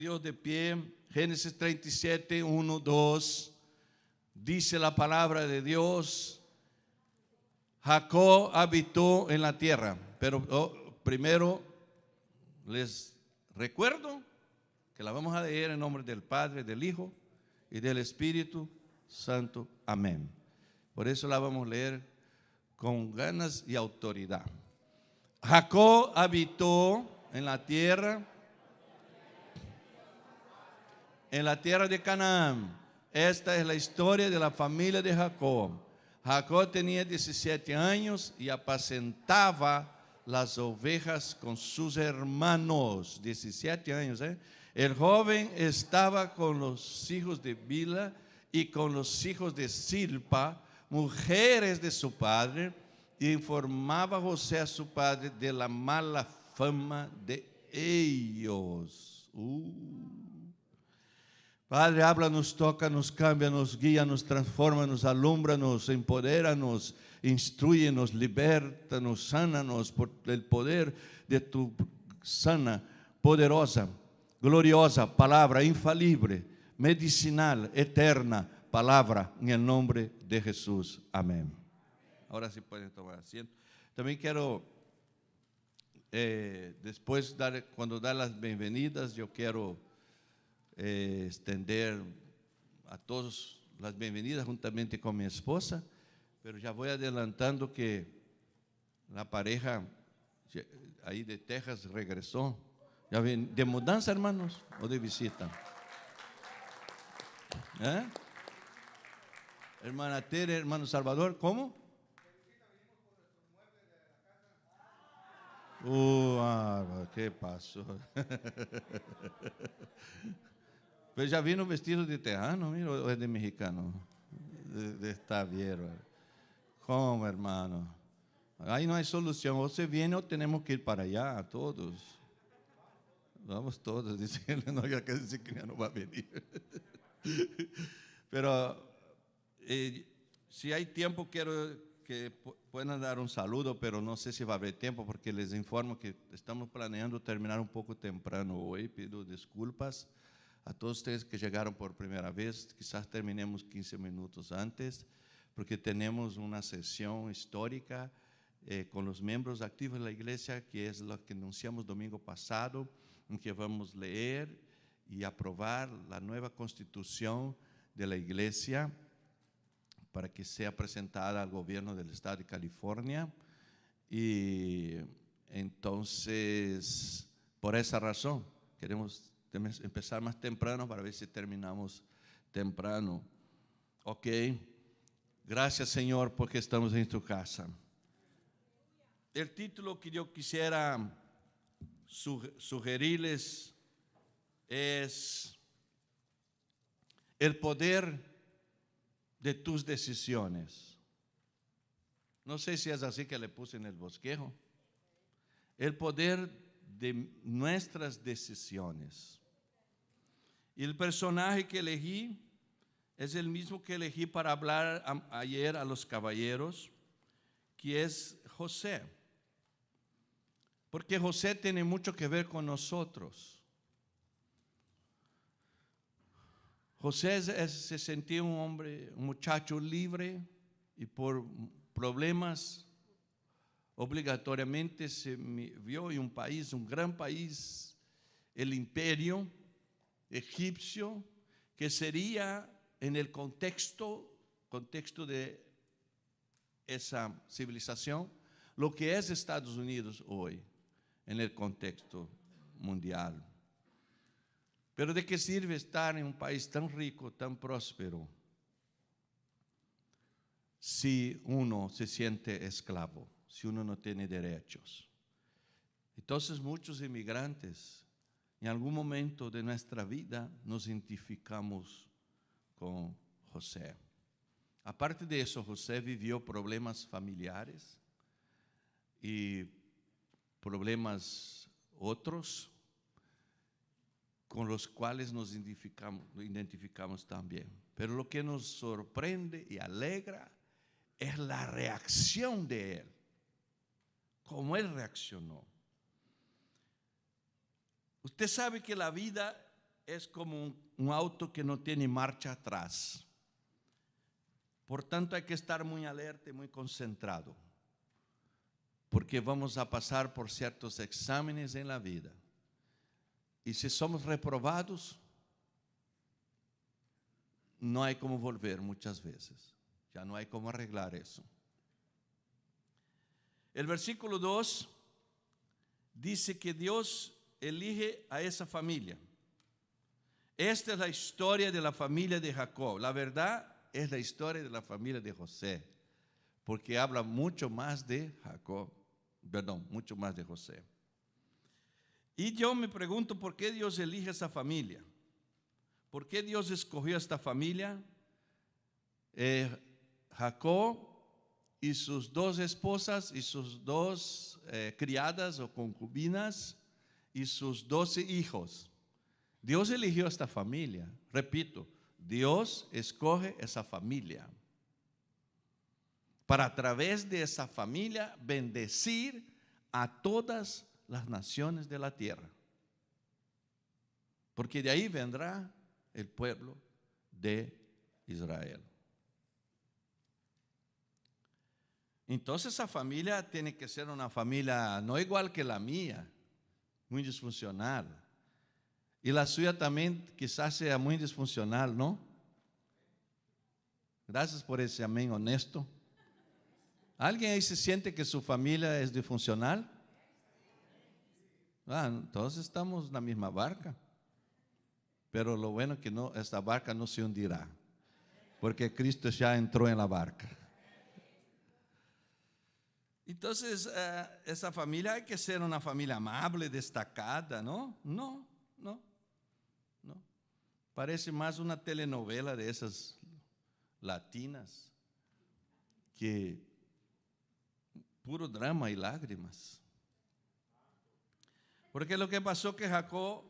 Dios de pie, Génesis 37, 1, 2, dice la palabra de Dios, Jacob habitó en la tierra, pero primero les recuerdo que la vamos a leer en nombre del Padre, del Hijo y del Espíritu Santo, amén. Por eso la vamos a leer con ganas y autoridad. Jacob habitó en la tierra de Canaán. Esta es la historia de la familia de Jacob. Jacob tenía 17 años y apacentaba las ovejas con sus hermanos. 17 años, ¿eh? El joven estaba con los hijos de Bila y con los hijos de Silpa, mujeres de su padre, y informaba a José a su padre de la mala fama de ellos. Padre, háblanos, tócanos, cámbianos, guíanos, transfórmanos, alúmbranos, empodéranos, instruyenos, libértanos, sánanos por el poder de tu sana, poderosa, gloriosa palabra, infalible, medicinal, eterna palabra, en el nombre de Jesús. Amén. Ahora sí pueden tomar asiento. También quiero, después, cuando dar las bienvenidas, yo quiero extender a todos las bienvenidas juntamente con mi esposa, pero ya voy adelantando que la pareja ahí de Texas regresó. ¿Ya ven? ¿De mudanza, hermanos, o de visita? Hermana Tere, hermano Salvador, ¿cómo? ¿Qué pasó? Pero ya vino vestido de tejano, mira, o es de mexicano, de Taviero. ¿Cómo, hermano? Ahí no hay solución, o se viene o tenemos que ir para allá, todos. Vamos todos, diciendo, no, ya que decir que ya no va a venir. Pero si hay tiempo, quiero que puedan dar un saludo, pero no sé si va a haber tiempo, porque les informo que estamos planeando terminar un poco temprano hoy. Pido disculpas a todos ustedes que llegaron por primera vez. Quizás terminemos 15 minutos antes, porque tenemos una sesión histórica con los miembros activos de la iglesia, que es lo que anunciamos domingo pasado, en que vamos a leer y aprobar la nueva constitución de la iglesia para que sea presentada al gobierno del estado de California. Y entonces, por esa razón, queremos empezar más temprano para ver si terminamos temprano. Ok. Gracias, Señor, porque estamos en tu casa. El título que yo quisiera sugerirles es El poder de tus decisiones. No sé si es así que le puse en el bosquejo. El poder de nuestras decisiones. Y el personaje que elegí es el mismo que elegí para hablar ayer a los caballeros, que es José. Porque José tiene mucho que ver con nosotros. José se sentía un hombre, un muchacho libre, y por problemas obligatoriamente se vio en un país, un gran país, el imperio egipcio, que sería en el contexto de esa civilización, lo que es Estados Unidos hoy, en el contexto mundial. Pero ¿de qué sirve estar en un país tan rico, tan próspero, si uno se siente esclavo, si uno no tiene derechos? Entonces muchos inmigrantes, en algún momento de nuestra vida, nos identificamos con José. Aparte de eso, José vivió problemas familiares y problemas otros con los cuales nos identificamos también. Pero lo que nos sorprende y alegra es la reacción de él, cómo él reaccionó. Usted sabe que la vida es como un auto que no tiene marcha atrás. Por tanto, hay que estar muy alerta y muy concentrado, porque vamos a pasar por ciertos exámenes en la vida. Y si somos reprobados, no hay como volver muchas veces. Ya no hay como arreglar eso. El versículo 2 dice que Dios elige a esa familia. Esta es la historia de la familia de Jacob. La verdad es la historia de la familia de José, porque habla mucho más de Jacob, perdón, mucho más de José. Y yo me pregunto, ¿por qué Dios elige esa familia? ¿Por qué Dios escogió esta familia? Jacob y sus 2 esposas y sus 2 criadas o concubinas y sus 12 hijos. Dios eligió esta familia. Repito, Dios escoge esa familia para a través de esa familia bendecir a todas las naciones de la tierra. Porque de ahí vendrá el pueblo de Israel. Entonces esa familia tiene que ser una familia no igual que la mía, muy disfuncional. Y la suya también quizás sea muy disfuncional, ¿no? Gracias por ese amén honesto. ¿Alguien ahí se siente que su familia es disfuncional? Todos estamos en la misma barca. Pero lo bueno es que no, esta barca no se hundirá, porque Cristo ya entró en la barca. Entonces, esa familia hay que ser una familia amable, destacada, ¿no? No. Parece más una telenovela de esas latinas, que puro drama y lágrimas. Porque lo que pasó que Jacob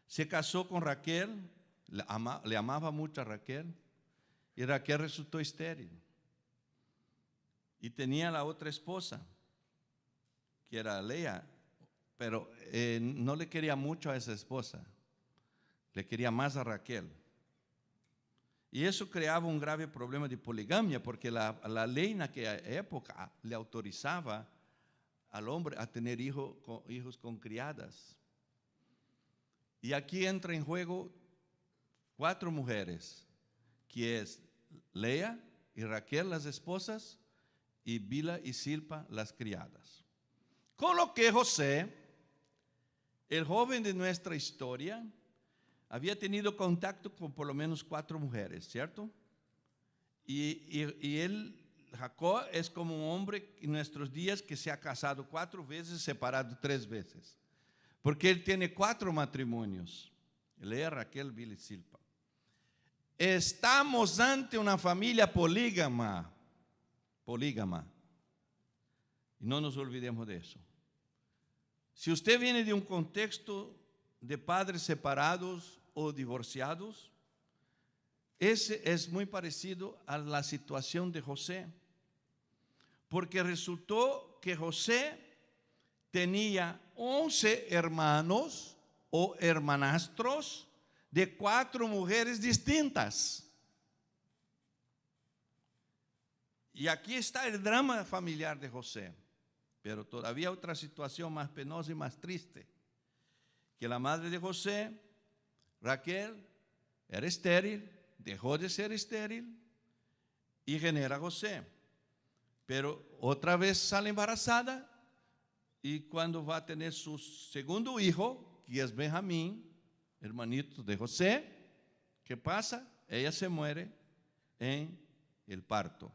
se casó con Raquel, le amaba mucho a Raquel, y Raquel resultó estéril. Y tenía la otra esposa, que era Lea, pero no le quería mucho a esa esposa, le quería más a Raquel. Y eso creaba un grave problema de poligamia, porque la ley en aquella época le autorizaba al hombre a tener hijos con criadas. Y aquí entra en juego 4 mujeres, que es Lea y Raquel, las esposas, y Bila y Silpa, las criadas. Con lo que José, el joven de nuestra historia, había tenido contacto con por lo menos 4 mujeres, ¿cierto? Y él, Jacob, es como un hombre en nuestros días que se ha casado 4 veces, separado 3 veces. Porque él tiene 4 matrimonios. Lea, Raquel, Bila y Silpa. Estamos ante una familia polígama. Y no nos olvidemos de eso. Si usted viene de un contexto de padres separados o divorciados, ese es muy parecido a la situación de José. Porque resultó que José tenía 11 hermanos o hermanastros de 4 mujeres distintas. Y aquí está el drama familiar de José. Pero todavía otra situación más penosa y más triste, que la madre de José, Raquel, era estéril, dejó de ser estéril y genera a José. Pero otra vez sale embarazada, y cuando va a tener su segundo hijo, que es Benjamín, hermanito de José, ¿qué pasa? Ella se muere en el parto.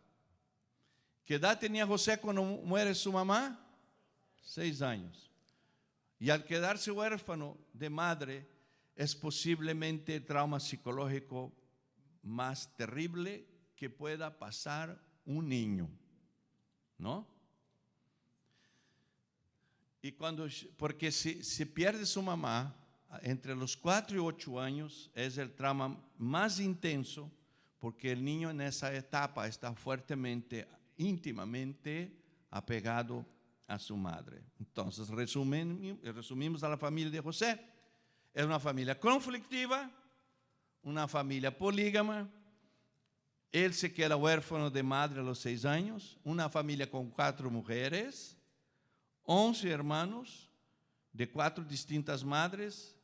¿Qué edad tenía José cuando muere su mamá? 6 años. Y al quedarse huérfano de madre, es posiblemente el trauma psicológico más terrible que pueda pasar un niño, ¿no? Y porque si pierde su mamá, entre los 4 y 8 años, es el trauma más intenso, porque el niño en esa etapa está fuertemente, íntimamente apegado a su madre. Entonces, resumimos a la familia de José. es una familia conflictiva, una familia polígama. Él se queda huérfano de madre a los 6 años, una familia con 4 mujeres, 11 hermanos de 4 distintas madres,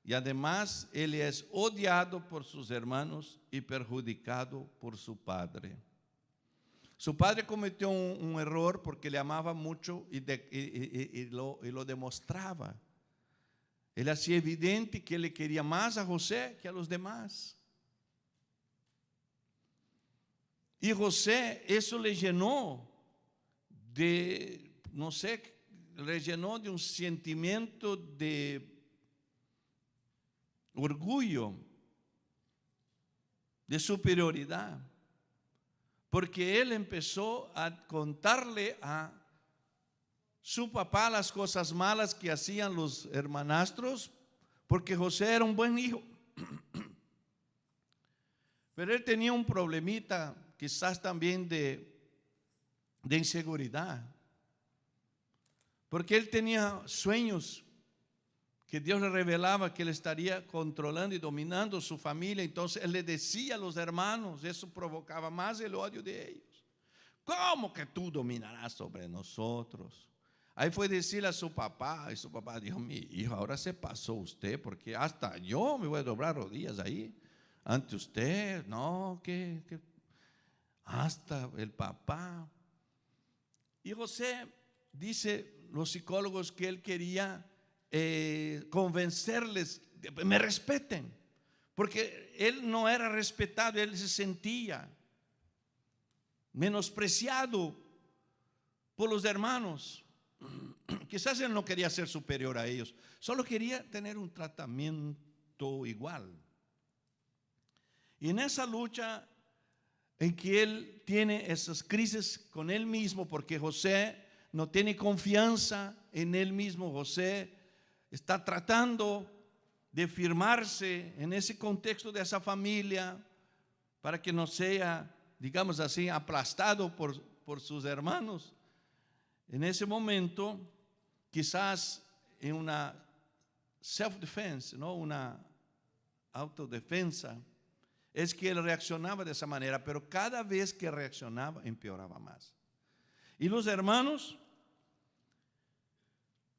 y además él es odiado por sus hermanos y perjudicado por su padre. Su padre cometió un error porque le amaba mucho y lo demostraba. Él hacía evidente que él le quería más a José que a los demás. Y José, eso le llenó de, no sé, le llenó de un sentimiento de orgullo, de superioridad, porque él empezó a contarle a su papá las cosas malas que hacían los hermanastros, porque José era un buen hijo. Pero él tenía un problemita, quizás también de inseguridad, porque él tenía sueños que Dios le revelaba que él estaría controlando y dominando su familia. Entonces él le decía a los hermanos, eso provocaba más el odio de ellos. ¿Cómo que tú dominarás sobre nosotros? Ahí fue decirle a su papá, y su papá dijo, mi hijo, ahora se pasó usted, porque hasta yo me voy a doblar rodillas ahí ante usted. No, que hasta el papá. Y José, dice los psicólogos, que él quería convencerles, me respeten, porque él no era respetado, él se sentía menospreciado por los hermanos. Quizás él no quería ser superior a ellos, solo quería tener un tratamiento igual. Y en esa lucha en que él tiene esas crisis con él mismo, porque José no tiene confianza en él mismo, José está tratando de firmarse en ese contexto de esa familia para que no sea, digamos así, aplastado por sus hermanos. En ese momento, quizás en una self-defense, ¿no? Una autodefensa, es que él reaccionaba de esa manera, pero cada vez que reaccionaba empeoraba más. Y los hermanos,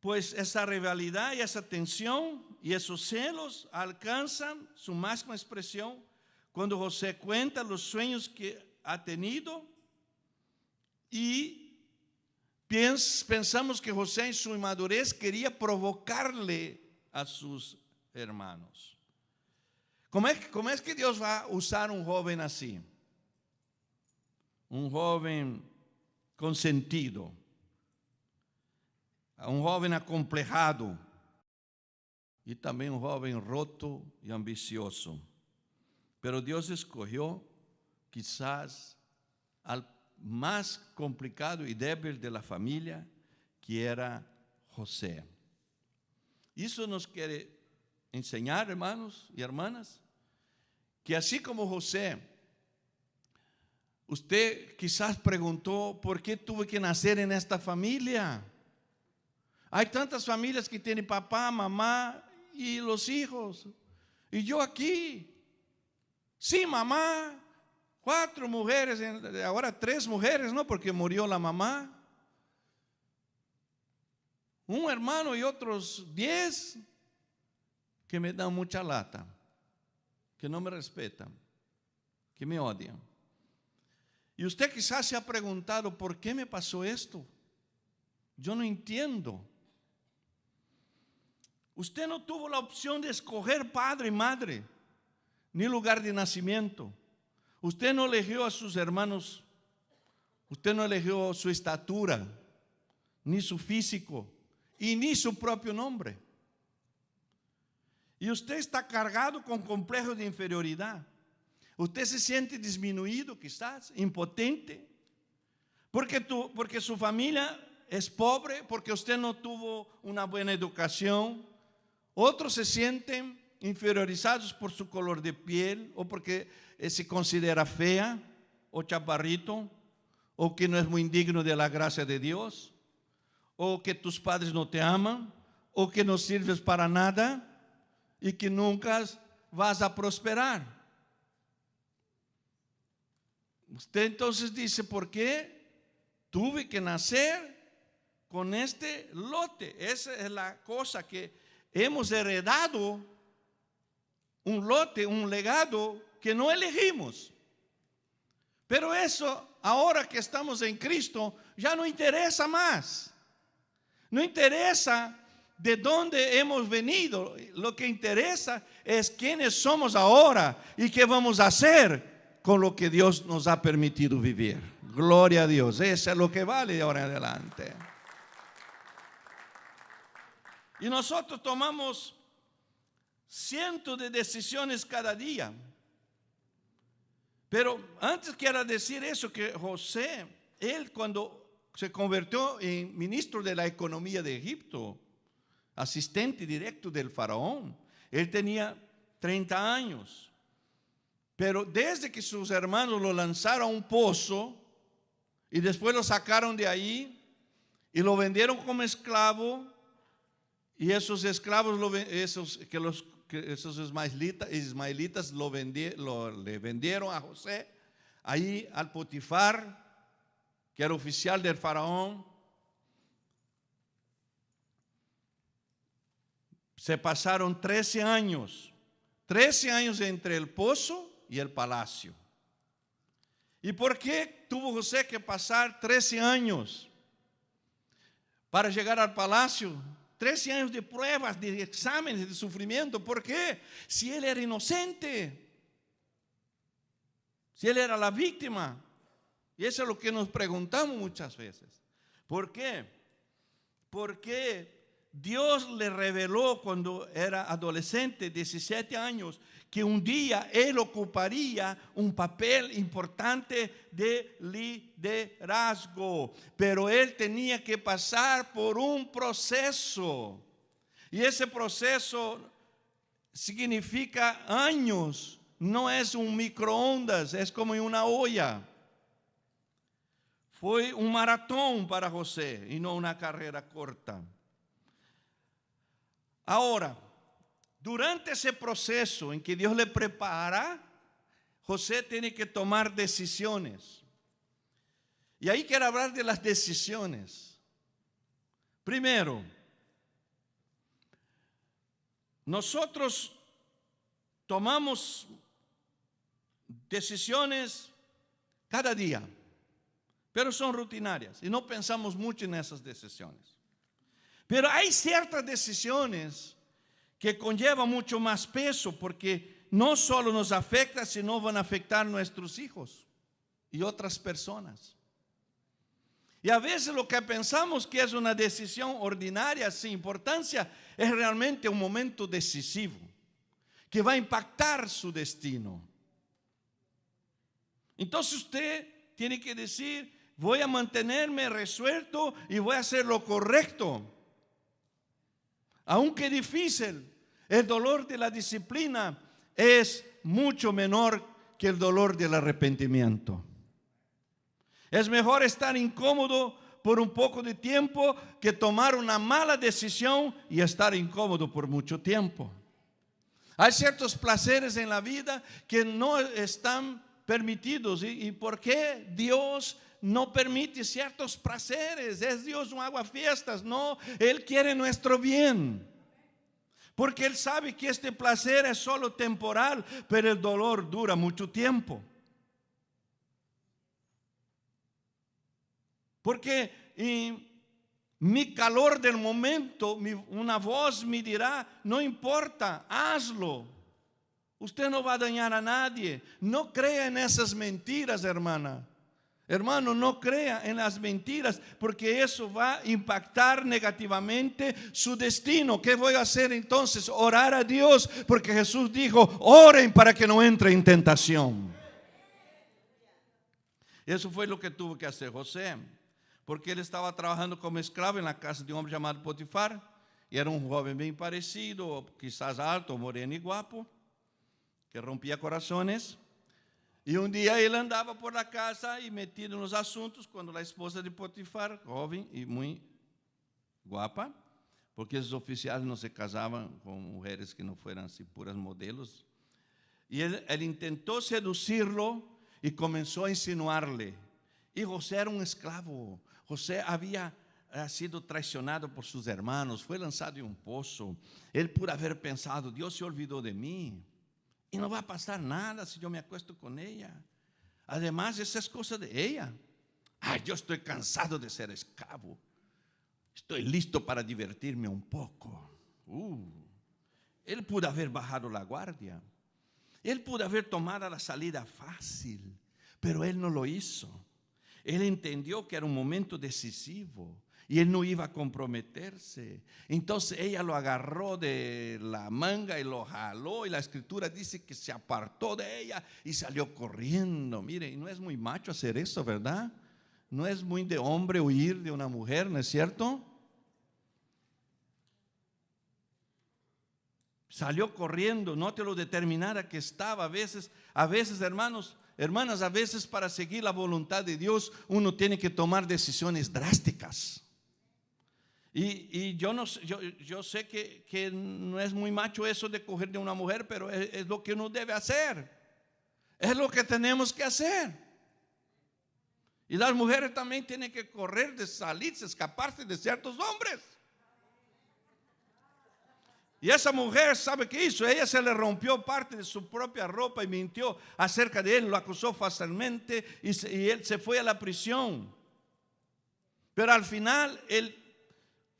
pues esa rivalidad y esa tensión y esos celos alcanzan su máxima expresión cuando José cuenta los sueños que ha tenido, y pensamos que José en su inmadurez quería provocarle a sus hermanos. ¿Cómo es que Dios va a usar un joven así? Un joven consentido, un joven acomplejado y también un joven roto y ambicioso. Pero Dios escogió quizás al más complicado y débil de la familia, que era José. Eso nos quiere enseñar, hermanos y hermanas, que así como José, usted quizás preguntó, ¿por qué tuve que nacer en esta familia? Hay tantas familias que tienen papá, mamá y los hijos, y yo aquí, sin mamá, 4 mujeres, ahora 3 mujeres, ¿no? Porque murió la mamá, un hermano y otros 10 que me dan mucha lata, que no me respetan, que me odian. Y usted quizás se ha preguntado, ¿por qué me pasó esto? Yo no entiendo. Usted no tuvo la opción de escoger padre y madre, ni lugar de nacimiento. Usted no eligió a sus hermanos, usted no eligió su estatura, ni su físico, y ni su propio nombre. Y usted está cargado con complejos de inferioridad. Usted se siente disminuido, quizás, impotente, porque su familia es pobre, porque usted no tuvo una buena educación. Otros se sienten inferiorizados por su color de piel, o porque se considera fea, o chaparrito, o que no es muy digno de la gracia de Dios, o que tus padres no te aman, o que no sirves para nada. y que nunca vas a prosperar. Usted entonces dice, ¿por qué tuve que nacer con este lote? Esa es la cosa que hemos heredado, un lote, un legado que no elegimos. Pero eso, ahora que estamos en Cristo, ya no interesa más. No interesa de dónde hemos venido. Lo que interesa es quiénes somos ahora y qué vamos a hacer con lo que Dios nos ha permitido vivir. Gloria a Dios. Eso es lo que vale de ahora en adelante. Y nosotros tomamos cientos de decisiones cada día. Pero antes quiero decir eso, que José, él cuando se convirtió en ministro de la economía de Egipto, asistente directo del faraón, él tenía 30 años. Pero desde que sus hermanos lo lanzaron a un pozo y después lo sacaron de ahí y lo vendieron como esclavo, y esos esclavos, esos ismaelitas le vendieron a José ahí al Potifar, que era oficial del faraón. Se pasaron 13 años entre el pozo y el palacio. ¿Y por qué tuvo José que pasar 13 años para llegar al palacio? 13 años de pruebas, de exámenes, de sufrimiento. ¿Por qué? Si él era inocente, si él era la víctima. Y eso es lo que nos preguntamos muchas veces. ¿Por qué? Porque Dios le reveló cuando era adolescente, 17 años, que un día él ocuparía un papel importante de liderazgo, pero él tenía que pasar por un proceso, y ese proceso significa años, no es un microondas, es como en una olla. Fue un maratón para José y no una carrera corta. Ahora, durante ese proceso en que Dios le prepara, José tiene que tomar decisiones. Y ahí quiero hablar de las decisiones. Primero, nosotros tomamos decisiones cada día, pero son rutinarias y no pensamos mucho en esas decisiones. Pero hay ciertas decisiones que conllevan mucho más peso, porque no solo nos afecta, sino van a afectar a nuestros hijos y otras personas. Y a veces lo que pensamos que es una decisión ordinaria sin importancia es realmente un momento decisivo que va a impactar su destino. Entonces usted tiene que decir: voy a mantenerme resuelto y voy a hacer lo correcto. Aunque difícil, el dolor de la disciplina es mucho menor que el dolor del arrepentimiento. Es mejor estar incómodo por un poco de tiempo que tomar una mala decisión y estar incómodo por mucho tiempo. Hay ciertos placeres en la vida que no están permitidos. ¿Y por qué Dios no permite ciertos placeres? ¿Es Dios un aguafiestas? No, Él quiere nuestro bien. Porque Él sabe que este placer es solo temporal, pero el dolor dura mucho tiempo. Porque en mi calor del momento, una voz me dirá: no importa, hazlo. Usted no va a dañar a nadie. No crea en esas mentiras, hermana. Hermano, no crea en las mentiras, porque eso va a impactar negativamente su destino. ¿Qué voy a hacer entonces? Orar a Dios, porque Jesús dijo: oren para que no entre en tentación. Eso fue lo que tuvo que hacer José, porque él estaba trabajando como esclavo en la casa de un hombre llamado Potifar, y era un joven bien parecido, quizás alto, moreno y guapo, que rompía corazones. Y un día él andaba por la casa y metido en los asuntos, cuando la esposa de Potifar, joven y muy guapa, porque esos oficiales no se casaban con mujeres que no fueran así puras modelos. Y él intentó seducirlo y comenzó a insinuarle. Y José era un esclavo. José había sido traicionado por sus hermanos, fue lanzado en un pozo. Él pudo haber pensado, Dios se olvidó de mí y no va a pasar nada si yo me acuesto con ella. Además, esa es cosa de ella. Ay, yo estoy cansado de ser esclavo. Estoy listo para divertirme un poco. Él pudo haber bajado la guardia. Él pudo haber tomado la salida fácil, pero él no lo hizo. Él entendió que era un momento decisivo y él no iba a comprometerse. Entonces ella lo agarró de la manga y lo jaló, y la escritura dice que se apartó de ella y salió corriendo. Mire, no es muy macho hacer eso, ¿verdad? No es muy de hombre huir de una mujer, ¿no es cierto? Salió corriendo, note lo determinada que estaba. A veces hermanas, a veces para seguir la voluntad de Dios uno tiene que tomar decisiones drásticas. Y yo sé que no es muy macho eso de coger de una mujer, pero es lo que uno debe hacer. Es lo que tenemos que hacer. Y las mujeres también tienen que correr de salirse, escaparse de ciertos hombres. Y esa mujer, ¿sabe qué hizo? Ella se le rompió parte de su propia ropa y mintió acerca de él, lo acusó falsamente y él se fue a la prisión. Pero al final él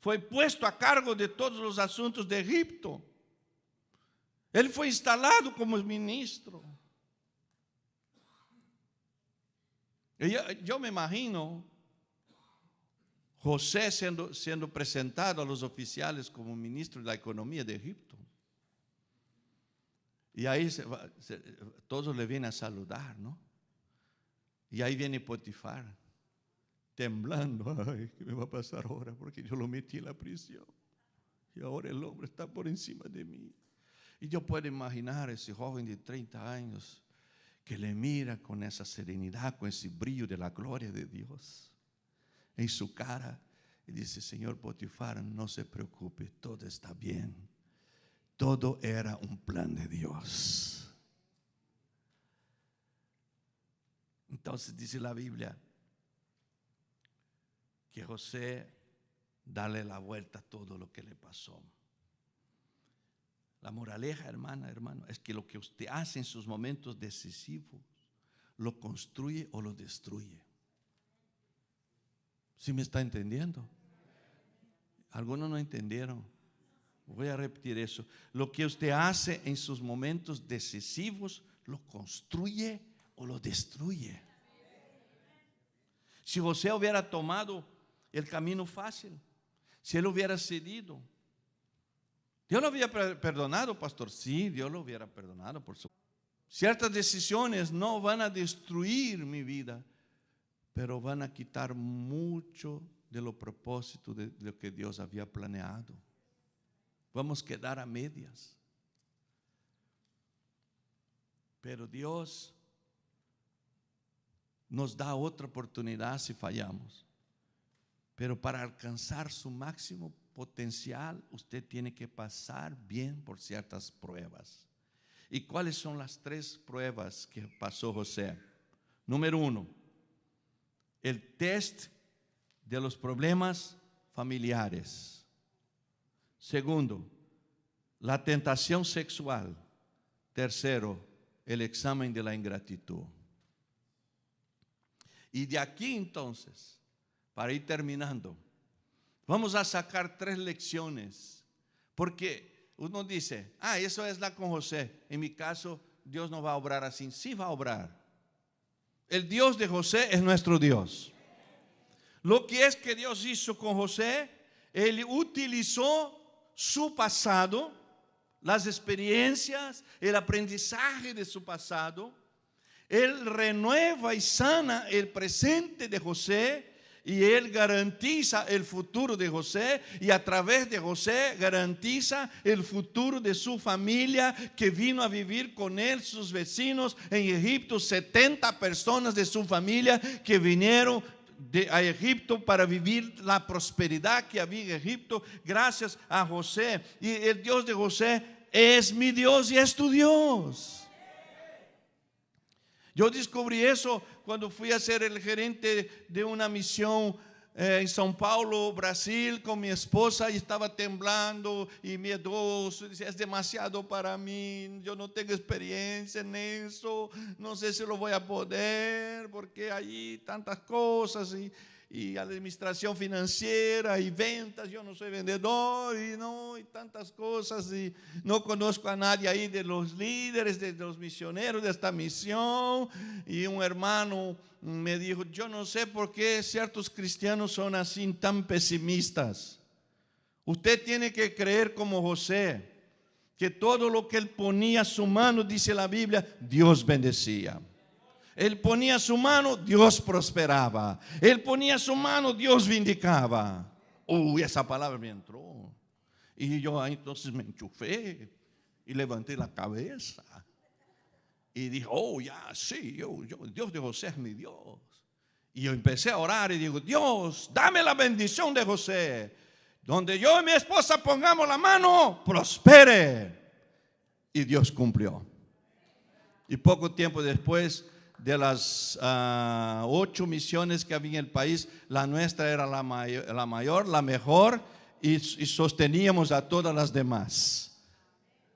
fue puesto a cargo de todos los asuntos de Egipto. Él fue instalado como ministro. Y yo me imagino José siendo presentado a los oficiales como ministro de la economía de Egipto. Y ahí todos le vienen a saludar, ¿no? Y ahí viene Potifar, temblando. Ay, ¿qué me va a pasar ahora? Porque yo lo metí en la prisión. Y ahora el hombre está por encima de mí. Y yo puedo imaginar a ese joven de 30 años que le mira con esa serenidad, con ese brillo de la gloria de Dios en su cara, y dice: Señor Potifar, no se preocupe, todo está bien. Todo era un plan de Dios. Entonces dice la Biblia que José dale la vuelta a todo lo que le pasó. La moraleja, hermano, es que lo que usted hace en sus momentos decisivos lo construye o lo destruye. ¿Sí me está entendiendo? Algunos no entendieron. Voy a repetir eso. Lo que usted hace en sus momentos decisivos lo construye o lo destruye. Si José hubiera tomado el camino fácil, si él hubiera cedido, ¿Dios lo había perdonado, pastor? Sí, Dios lo hubiera perdonado, por supuesto. Ciertas decisiones no van a destruir mi vida, pero van a quitar mucho de los propósitos de lo que Dios había planeado. Vamos a quedar a medias. Pero Dios nos da otra oportunidad si fallamos. Pero para alcanzar su máximo potencial, usted tiene que pasar bien por ciertas pruebas. ¿Y cuáles son las 3 pruebas que pasó José? Número 1, el test de los problemas familiares. Segundo, la tentación sexual. Tercero, el examen de la ingratitud. Y de aquí entonces, para ir terminando, vamos a sacar 3 lecciones. Porque uno dice: eso es la con José. En mi caso, Dios no va a obrar así. Sí va a obrar. El Dios de José es nuestro Dios. Lo que es que Dios hizo con José, Él utilizó su pasado, las experiencias, el aprendizaje de su pasado. Él renueva y sana el presente de José, y Él garantiza el futuro de José, y a través de José garantiza el futuro de su familia que vino a vivir con él, sus vecinos en Egipto. 70 personas de su familia que vinieron a Egipto para vivir la prosperidad que había en Egipto gracias a José. Y el Dios de José es mi Dios y es tu Dios. Yo descubrí eso cuando fui a ser el gerente de una misión en São Paulo, Brasil, con mi esposa, y estaba temblando y miedoso. Decía, es demasiado para mí, yo no tengo experiencia en eso, no sé si lo voy a poder, porque allí tantas cosas y administración financiera y ventas, yo no soy vendedor y tantas cosas, y no conozco a nadie ahí de los líderes, de los misioneros de esta misión. Y un hermano me dijo, yo no sé por qué ciertos cristianos son así tan pesimistas. Usted tiene que creer como José, que todo lo que él ponía su mano, dice la Biblia, Dios bendecía. Él ponía su mano, Dios prosperaba. Él ponía su mano, Dios vindicaba. Uy, esa palabra me entró. Y yo entonces me enchufé y levanté la cabeza. Y dije, oh, ya, sí, Dios de José es mi Dios. Y yo empecé a orar y digo, Dios, dame la bendición de José. Donde yo y mi esposa pongamos la mano, prospere. Y Dios cumplió. Y poco tiempo después, de las 8 misiones que había en el país, la nuestra era la mayor, la mejor, y sosteníamos a todas las demás.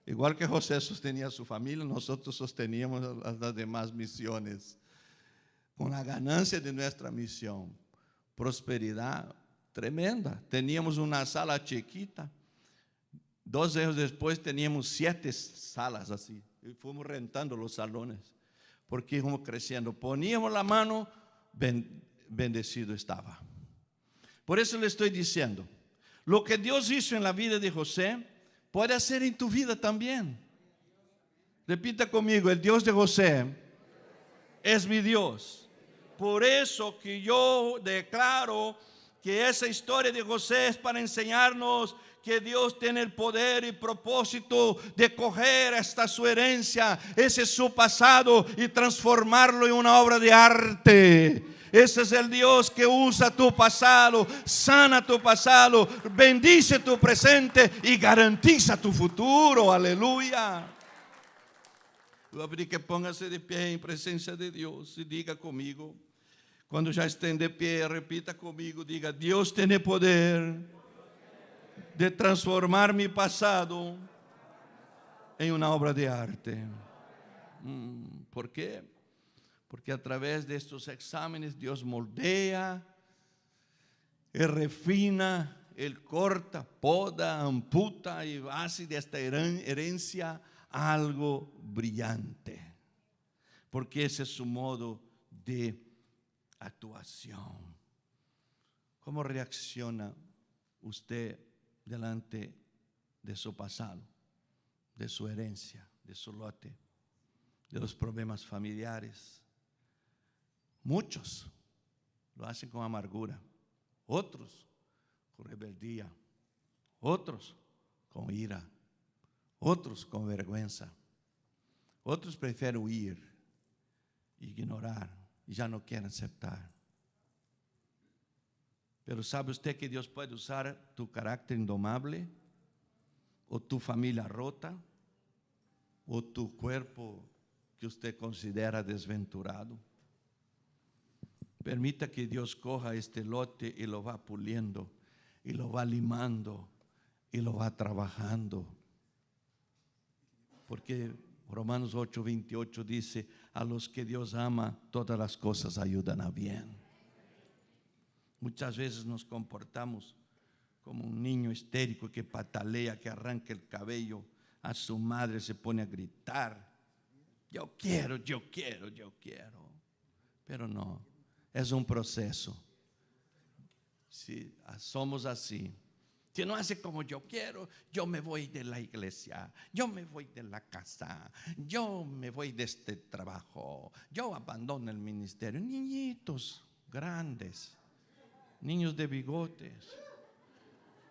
Igual que José sostenía a su familia, nosotros sosteníamos a las demás misiones. Con la ganancia de nuestra misión, prosperidad tremenda. Teníamos una sala chiquita. 2 años después teníamos 7 salas así. Y fuimos rentando los salones, porque íbamos creciendo. Poníamos la mano, bendecido estaba. Por eso le estoy diciendo, lo que Dios hizo en la vida de José, puede hacer en tu vida también. Repita conmigo, el Dios de José es mi Dios. Por eso que yo declaro que esa historia de José es para enseñarnos que Dios tiene el poder y propósito de coger esta su herencia, ese es su pasado, y transformarlo en una obra de arte. Ese es el Dios que usa tu pasado, sana tu pasado, bendice tu presente y garantiza tu futuro. Aleluya. Voy a pedir que póngase de pie en presencia de Dios y diga conmigo, cuando ya estén de pie, repita conmigo, diga, Dios tiene poder de transformar mi pasado en una obra de arte. ¿Por qué? Porque a través de estos exámenes Dios moldea, Él refina, Él corta, poda, amputa y hace de esta herencia algo brillante. Porque ese es su modo de actuación. ¿Cómo reacciona usted delante de su pasado, de su herencia, de su lote, de los problemas familiares? Muchos lo hacen con amargura, otros con rebeldía, otros con ira, otros con vergüenza, otros prefieren huir, ignorar y ya no quieren aceptar. Pero ¿sabe usted que Dios puede usar tu carácter indomable, o tu familia rota, o tu cuerpo que usted considera desventurado? Permita que Dios coja este lote y lo va puliendo, y lo va limando, y lo va trabajando. Porque Romanos 8:28 dice, a los que Dios ama, todas las cosas ayudan a bien. Muchas veces nos comportamos como un niño histérico que patalea, que arranca el cabello a su madre, se pone a gritar, yo quiero, yo quiero, yo quiero. Pero no, es un proceso. Si somos así, si no hace como yo quiero, yo me voy de la iglesia, yo me voy de la casa, yo me voy de este trabajo, yo abandono el ministerio. Niñitos grandes, niños de bigotes,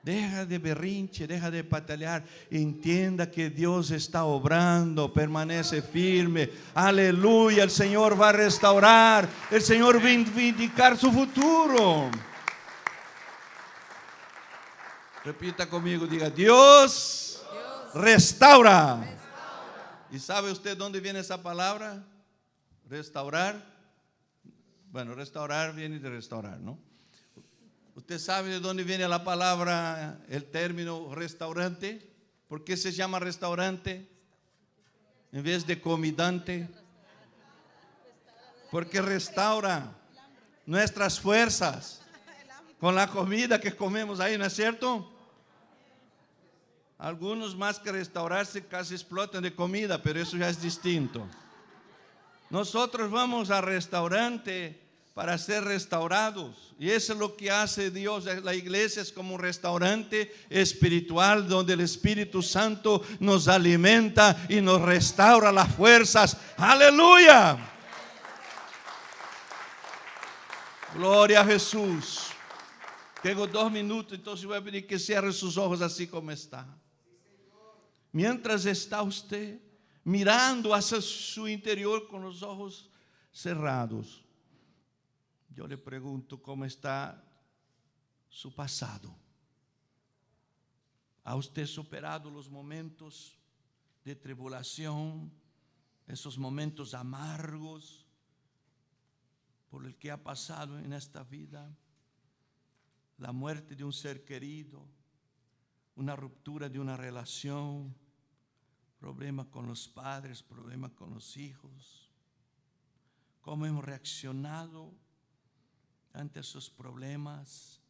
Deja de berrinche, deja de patalear. Entienda que Dios está obrando. Permanece firme. Aleluya. El Señor va a restaurar. El Señor va a vindicar su futuro. Repita conmigo, diga: Dios restaura. ¿Y sabe usted dónde viene esa palabra? Restaurar. Bueno, restaurar viene de restaurar, ¿no? ¿Usted sabe de dónde viene la palabra, el término restaurante? ¿Por qué se llama restaurante en vez de comidante? Porque restaura nuestras fuerzas con la comida que comemos ahí, ¿no es cierto? Algunos más que restaurarse casi explotan de comida, pero eso ya es distinto. Nosotros vamos al restaurante para ser restaurados, y eso es lo que hace Dios. La iglesia es como un restaurante espiritual donde el Espíritu Santo nos alimenta y nos restaura las fuerzas. ¡Aleluya! Gloria a Jesús. Tengo 2 minutos, entonces voy a pedir que cierre sus ojos así como está. Mientras está usted mirando hacia su interior con los ojos cerrados, yo le pregunto: ¿cómo está su pasado? ¿Ha usted superado los momentos de tribulación, esos momentos amargos por el que ha pasado en esta vida? La muerte de un ser querido, una ruptura de una relación, problemas con los padres, problemas con los hijos. ¿Cómo hemos reaccionado ante esos problemas?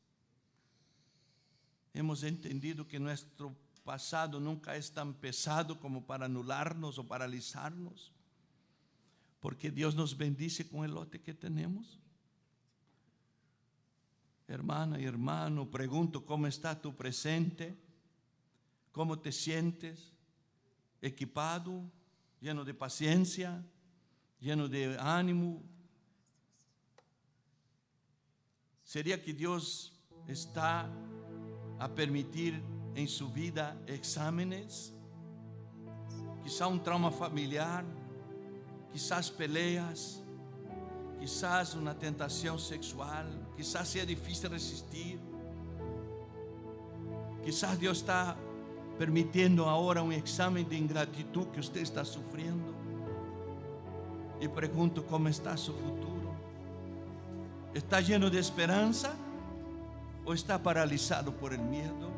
Hemos entendido que nuestro pasado nunca es tan pesado como para anularnos o paralizarnos, porque Dios nos bendice con el lote que tenemos. Hermana y hermano, pregunto: ¿cómo está tu presente? ¿Cómo te sientes? ¿Equipado? ¿Lleno de paciencia? ¿Lleno de ánimo? ¿Sería que Dios está a permitir en su vida exámenes? Quizá un trauma familiar, quizás peleas, quizás una tentación sexual, quizás sea difícil resistir. Quizás Dios está permitiendo ahora un examen de ingratitud que usted está sufriendo. Y pregunto: ¿cómo está su futuro? ¿Está lleno de esperanza o está paralizado por el miedo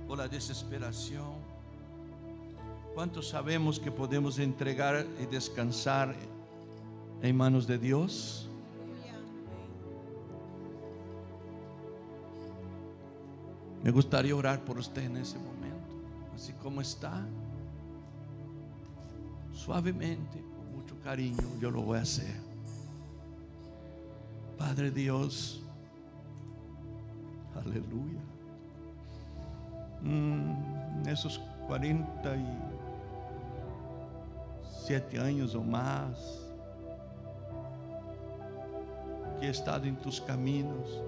o la desesperación? ¿Cuántos sabemos que podemos entregar y descansar en manos de Dios? Me gustaría orar por usted en ese momento, así como está, suavemente, con mucho cariño. Yo lo voy a hacer. Padre Dios, aleluya. Esos 47 años o más que he estado en tus caminos,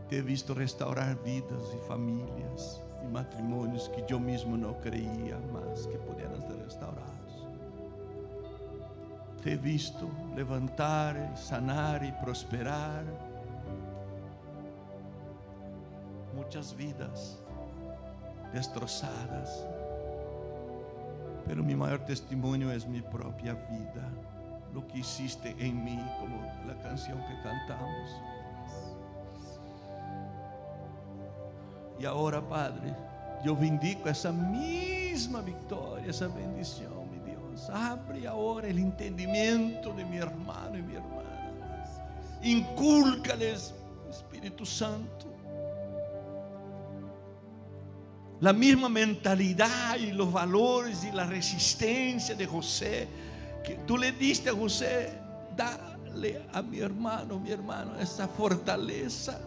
te he visto restaurar vidas y familias y matrimonios que yo mismo no creía más que pudieran ser restaurados. Te he visto levantar, sanar y prosperar muchas vidas destrozadas, pero mi mayor testimonio es mi propia vida, lo que hiciste en mí, como la canción que cantamos. Y ahora, Padre, yo vindico esa misma victoria, esa bendición, mi Dios. Abre ahora el entendimiento de mi hermano y mi hermana. Incúlcales, Espíritu Santo, la misma mentalidad y los valores y la resistencia de José, que tú le diste a José. Dale a mi hermano, esa fortaleza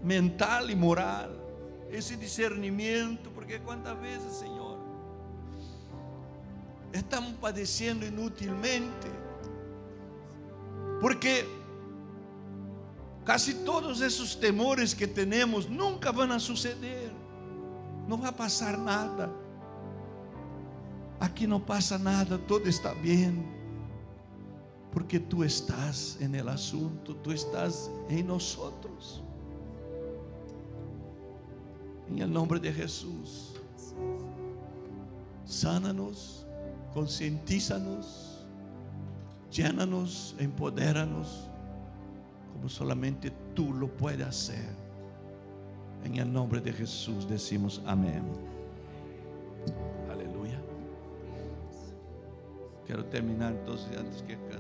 mental y moral, ese discernimiento, porque cuántas veces, Señor, estamos padeciendo inútilmente, porque Casi todos esos temores que tenemos nunca van a suceder. No va a pasar nada. Aquí no pasa nada, todo está bien. Porque tú estás en el asunto, tú estás en nosotros. En el nombre de Jesús, sánanos, concientízanos, llénanos, empodéranos, como solamente tú lo puedes hacer. En el nombre de Jesús decimos amén. Aleluya. Quiero terminar entonces antes que cante.